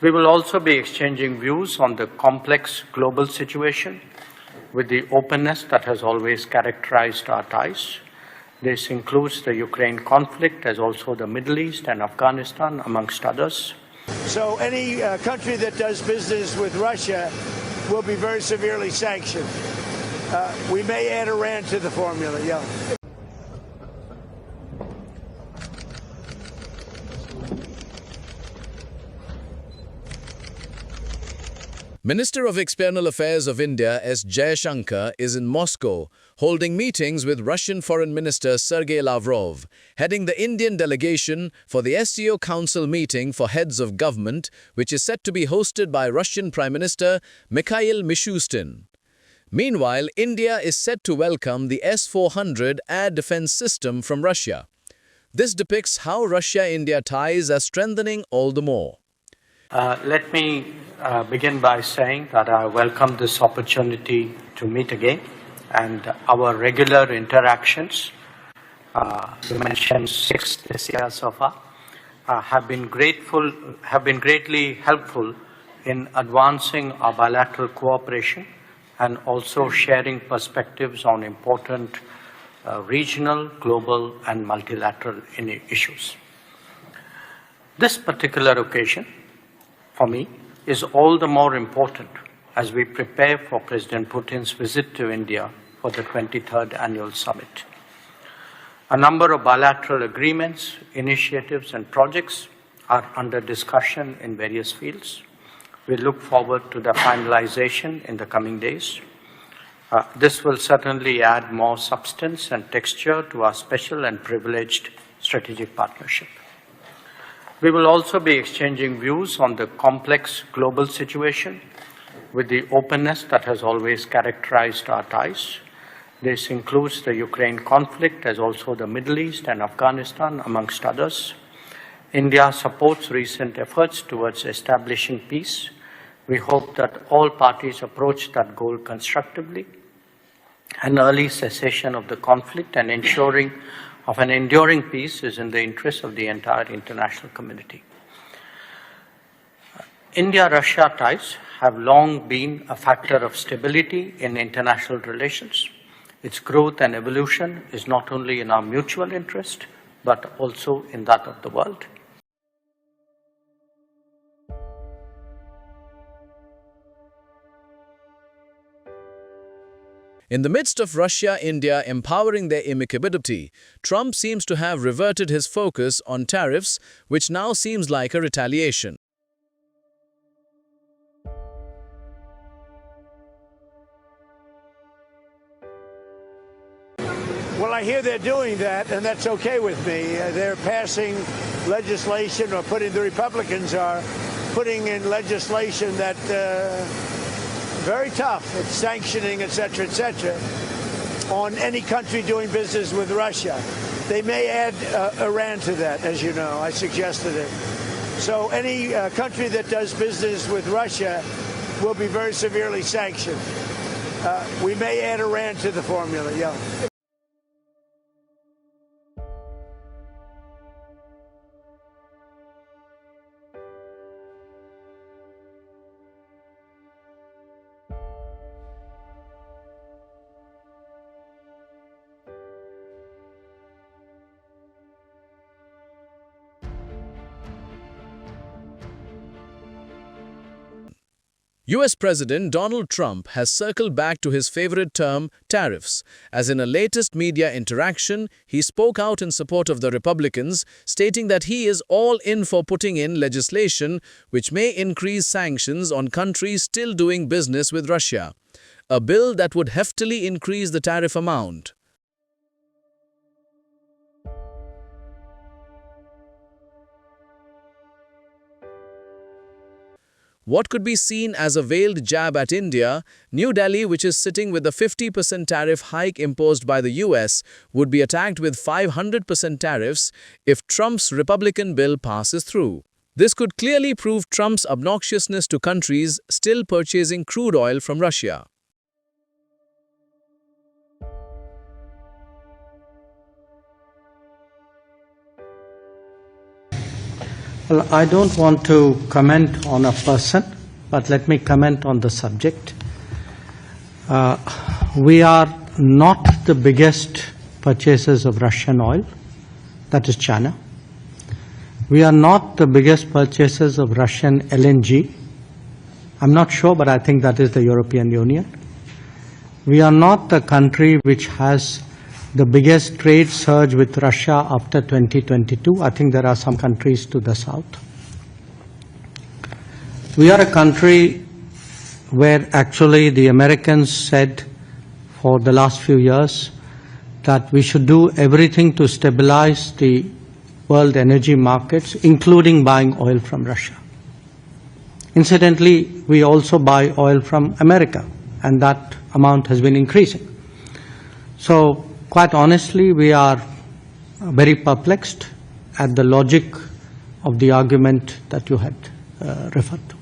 We will also be exchanging views on the complex global situation with the openness that has always characterized our ties. This includes the Ukraine conflict, as also the Middle East and Afghanistan, amongst others. So any country that does business with Russia will be very severely sanctioned. We may add Iran to the formula, yeah. Minister of External Affairs of India S. Jaishankar is in Moscow holding meetings with Russian Foreign Minister Sergey Lavrov, heading the Indian delegation for the SCO Council meeting for heads of government, which is set to be hosted by Russian Prime Minister Mikhail Mishustin. Meanwhile, India is set to welcome the S-400 air defense system from Russia. This depicts how Russia-India ties are strengthening all the more. Let me begin by saying that I welcome this opportunity to meet again, and our regular interactions, you mentioned 6 this year so far, have been greatly helpful in advancing our bilateral cooperation and also sharing perspectives on important regional, global, and multilateral issues. This particular occasion, for me, is all the more important as we prepare for President Putin's visit to India for the 23rd Annual Summit. A number of bilateral agreements, initiatives, and projects are under discussion in various fields. We look forward to the finalization in the coming days. This will certainly add more substance and texture to our special and privileged strategic partnership. We will also be exchanging views on the complex global situation with the openness that has always characterized our ties. This includes the Ukraine conflict, as also the Middle East and Afghanistan, amongst others. India supports recent efforts towards establishing peace. We hope that all parties approach that goal constructively. An early cessation of the conflict and ensuring of an enduring peace is in the interest of the entire international community. India-Russia ties have long been a factor of stability in international relations. Its growth and evolution is not only in our mutual interest, but also in that of the world. In the midst of Russia-India empowering their amicability, Trump seems to have reverted his focus on tariffs, which now seems like a retaliation. Well, I hear they're doing that, and that's okay with me. They're passing legislation, or the Republicans are putting in legislation that very tough. It's sanctioning, et cetera, on any country doing business with Russia. They may add Iran to that, as you know. I suggested it. So any country that does business with Russia will be very severely sanctioned. We may add Iran to the formula, yeah. US President Donald Trump has circled back to his favorite term, tariffs, as in a latest media interaction, he spoke out in support of the Republicans, stating that he is all in for putting in legislation which may increase sanctions on countries still doing business with Russia, a bill that would heftily increase the tariff amount. What could be seen as a veiled jab at India, New Delhi, which is sitting with a 50% tariff hike imposed by the US, would be attacked with 500% tariffs if Trump's Republican bill passes through. This could clearly prove Trump's obnoxiousness to countries still purchasing crude oil from Russia. Well, I don't want to comment on a person, but let me comment on the subject. We are not the biggest purchasers of Russian oil, that is China. We are not the biggest purchasers of Russian LNG. I'm not sure, but I think that is the European Union. We are not the country which has the biggest trade surge with Russia after 2022. I think there are some countries to the south. We are a country where actually the Americans said for the last few years that we should do everything to stabilize the world energy markets, including buying oil from Russia. Incidentally, we also buy oil from America, and that amount has been increasing. So, quite honestly, we are very perplexed at the logic of the argument that you had referred to.